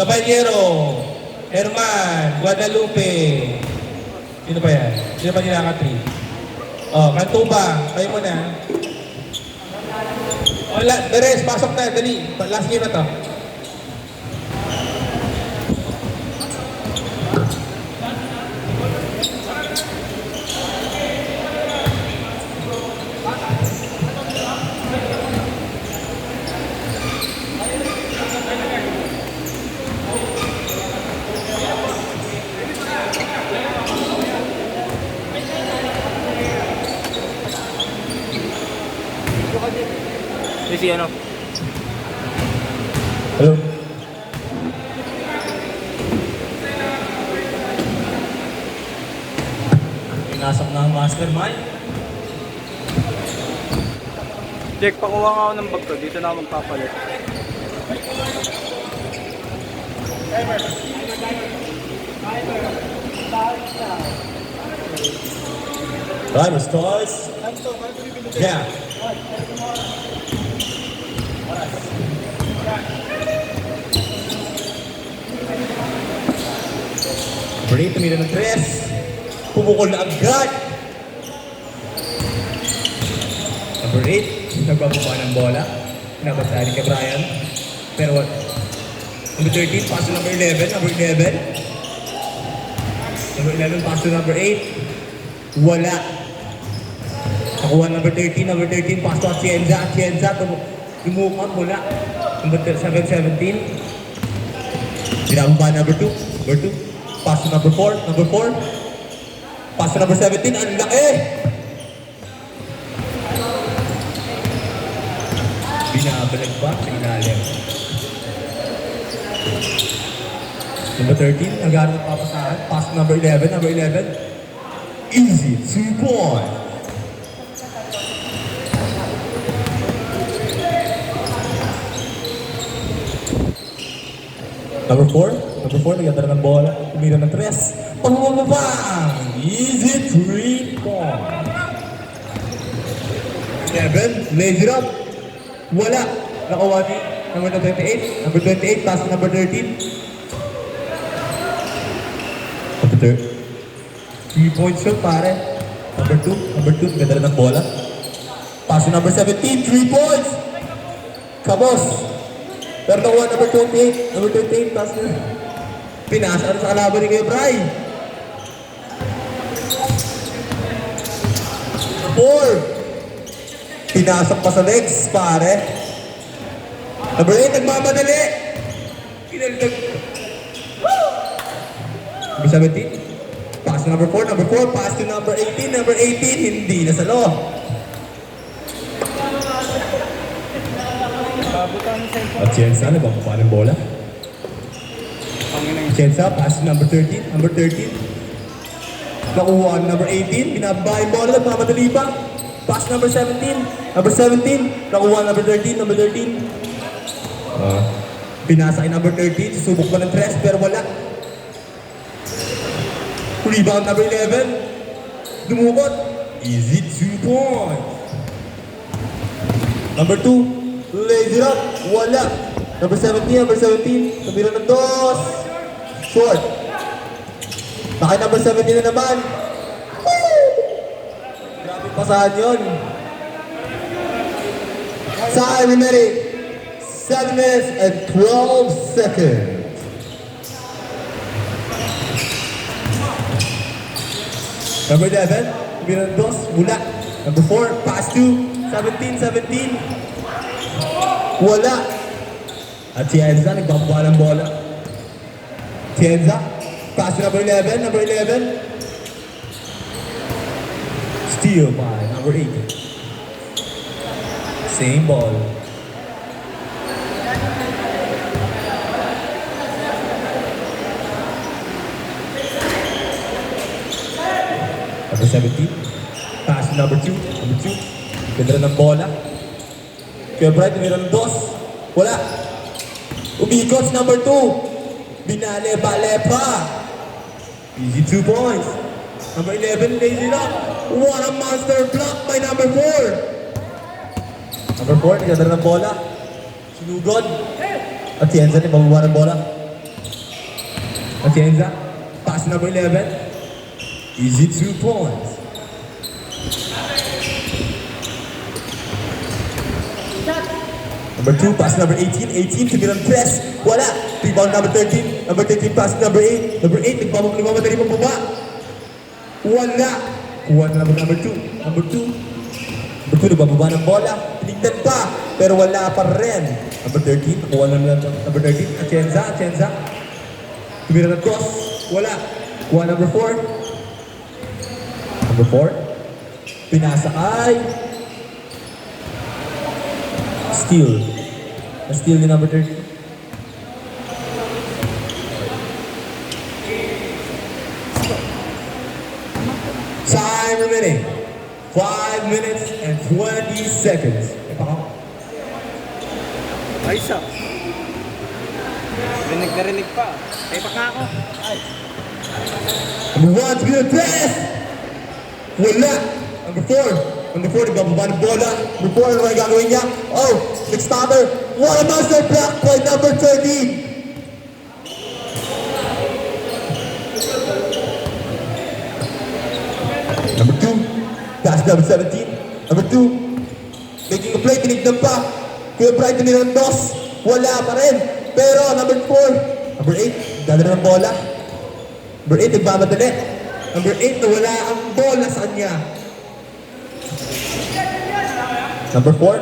Caballero, Herman, Guadalupe. Sino pa yan? Sino pa nilaka 3? Oh, Kantuba, kayo muna. Oh, the rest, pasok na, dali. Last game na to. Si ano? Hello? Pinasok na ang mastermind. Jack, pakuha nga ako ng bag ko. Dito na ako magpapalit. Timer starts. Yeah. Break, tumira ng 3. Pumukol na agad. Number 8, nagbababa ng bola. Pinabasari kay Brian. Pero what? Number 13, pass to number 11. Number 11. Number 11, pass to number 8. Wala. Nakuha number 13. Number 13, pass to Atienza. Atienza, dumukot, wala. Number 17. Binababa number 2. Number 2. Pass to number 4. Number 4. Pass to number 17. Ang laki! Binabalag pa sa ilalim. Number 13, nag-aaral ng papasahan. Pass to number 11. Number 11. Easy 2 points. Number 4. Number 4, nagdadala ng bola. Tumira ng 3. Pangmamabang! Easy 3 points. 7, lays it up. Wala. Nakuha ni number 28. Number 28, pass to number 13. Number 3. 3 points shot, pare. Number 2. Number 2, nagdadala ng bola. Pass to number 17. 3 points! Kabos! Pero nakuha number 28. Number 28, pass na. Pinasa sa kalaban ni Kuya Bray. 4. Pinasok pa sa legs, pare. Number 8, nagmamadali. Pinaldag. Number 17. Pass to number 4. Number 4, pass to number 18. Number 18, hindi na salo. Atienza, nagbababa ng bola. Atienza, pass to number 13. Number 13. Nakuha ang number 18. Binababa yung bola, nagmamadali pa. Pass number 17. Number 17. Nakuha number 13. Number 13. Pinasa kay number 13. Susubok pa ng 3 pero wala. Rebound number 11. Dumukot. Easy 2 points. Number 2. Lays it up. Wala. Number 17. Number 17. Tumira ng 2. Short. Bakit number 17 na naman? Grabe pasahan yun. Time remaining. 7 minutes and 12 seconds. Number 11, tumira ng 2. Wala. Number 4, pass to 17. 17. Wala. At Atienza, nagbababa ng bola. Atienza, pass to number 11. Number 11. Steal by number 8. Same ball. Number 17. Pass to number 2. Number 2. Ganda ng bola. Kuya Bright, mayroon ng 2. Wala. Umikot number 2. Binale-bale pa. Easy 2 points. Number 11, lays it up. What a monster block by number 4. Number 4, nagdadala ng bola. Sinugod. Atienza, ibababa ng bola. Atienza, pass number 11. Easy 2 points. Number 2, pass number 18. 18, tumilang press. Wala. Rebound number 13. Number 13, pass number 8. Number 8, nagmamadali pang baba. Wala. Kuha na naman number 2. Number 2. Number 2, nagbababa ng bola. Tinignan pa. Pero wala pa rin. Number 13, kuha na naman number 13. Atienza. Tumira ng cross. Wala. Kuha number 4. Number 4. Pinasa ay steal. Na-steal ni number 30. Time remaining. 5 minutes and 20 seconds. Ayos ah. Rinig pa. Ay, baka ako. Ay. Number 1 to be the best. Wala. Number 4. Number 4, nagbababa ng bola. Number 4, ano ang gagawin niya? Oh, next stopper. What a master block by number 13. Number 2, pass number 17. Number 2, making a play, tinignan pa. Kuya Bright, tumilang dos. Wala pa rin. Pero number 4, number 8, dadala ng bola. Number 8, nagmamadali. Number 8, nawala ang bola sa kanya. Number 4,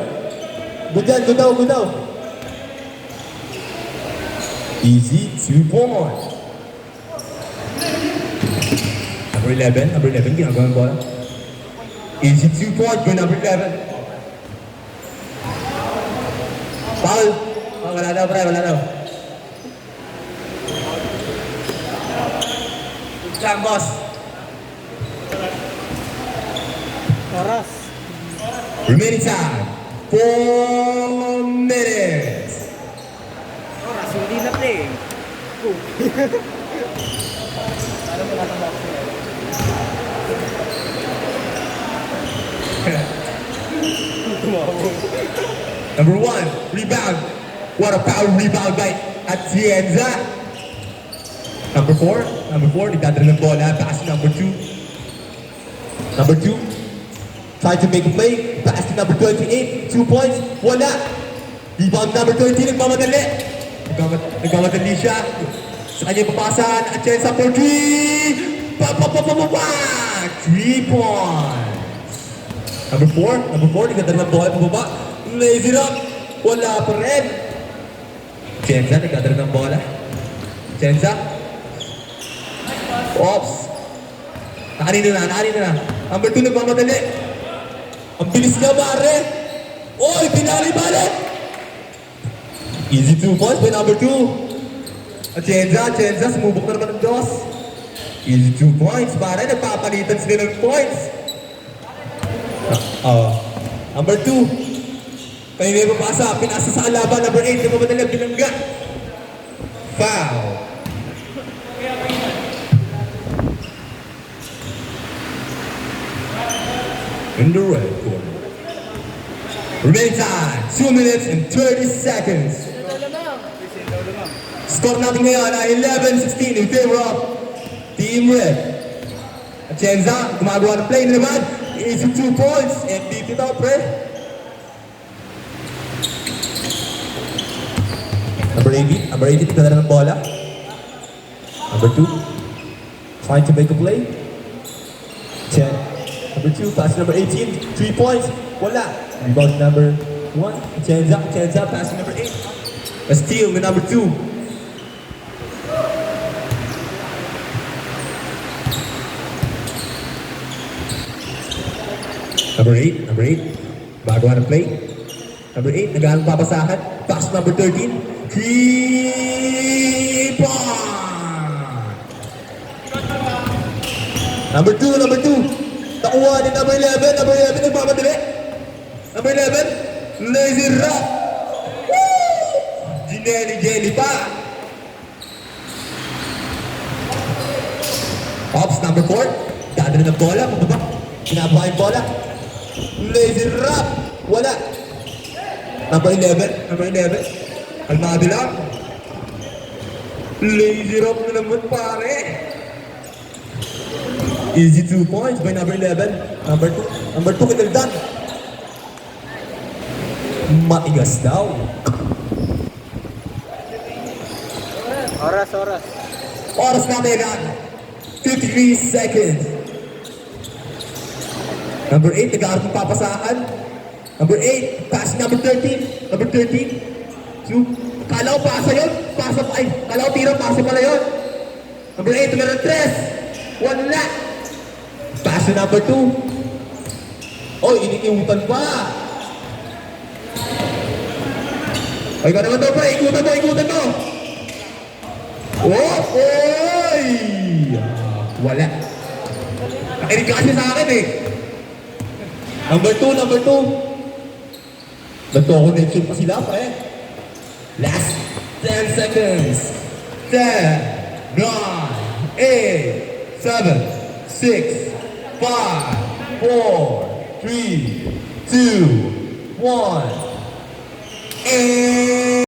good yan, good daw. Easy 2 points. Number 11, ginagawa ng bola. Easy 2 points for number 11. Foul. Oh, wala daw, pre, wala daw. Good job, boss. Oras. Remaining time, 4 minutes. Oras, hindi na play. Number 1, rebound. What a power rebound by Atienza. Number 4, nagdadala ng bola. Pass to number 2. Number 2, trying to make a play. Pass to number 28. 2 points. Wala. Rebound number 13. Nagmamadali. Nagmamadali siya. Sa kanya papasan. Atienza for 3. 3 points. Number 4, nagdadala ng bola. Pababa. Lazy rock. Wala pa rin. Atienza, nagdadala ng bola. Atienza. Oops. Nakanino na. Number 2, nagmamadali. Ang bilis niya, pare. Oy, pinali balik. Easy 2 points by number 2. Atienza, sumubok na naman ng dos. Easy 2 points, pare. Nagpapalitan sila ng points. Number 2. Kaya may papasa. Pinasa sa kalaban. Number 8, nagmamadali. Binangga. Foul. In the red corner. Remaining time, 2 minutes and 30 seconds. Score natin ngayon ay 11-16 in favor of Team Red. Atienza, gumagawa ng play na naman. Easy 2 points. MVP daw, pre. Number 80, tignan ng bola. Number 2, trying to make a play. 10. Number 2, pass number 18, 3 points. Wala. Rebound number 1, Atienza, pass number 8. A steal with number 2. Number 8, bago na play. Number 8, naghahanap papasahan. Pass number 13, 3 points. Number 2. Nakuha ni number 11, nagmamadali. Number 11, lazy rock. Woo! Jelly pa. Ops, number 4, dadali ng bola, mababa. Pinabuha yung bola. Lazy rock. Wala. Number 11, kalmado lang. Lazy rock na naman, pare. Easy 2 points by number 11. Number 2. Number 2, Kinaldan. Matigas daw. Oras, oras. Oras natin ang 53 seconds. Number 8, nag-aaral ng papasahan. Number 8, pass number 13. Number 13. Two. Kala ko pasa yun. Pasa pa. Ay, kala ko tira, pasa pala yun. Number 8, nag-aaral 3. Wala. Pass to number 2. Oy, inikiutan pa. Ay, ka naman daw pa. Ikutan mo, ikutan mo. Oh, oy! Wala. Nakinig ka kasi sa akin eh. Number 2, number 2. Nagko-connection pa sila, pre. Last 10 seconds. 10, 9, 8, 7, 6, 5, 4, 3, 2, 1. And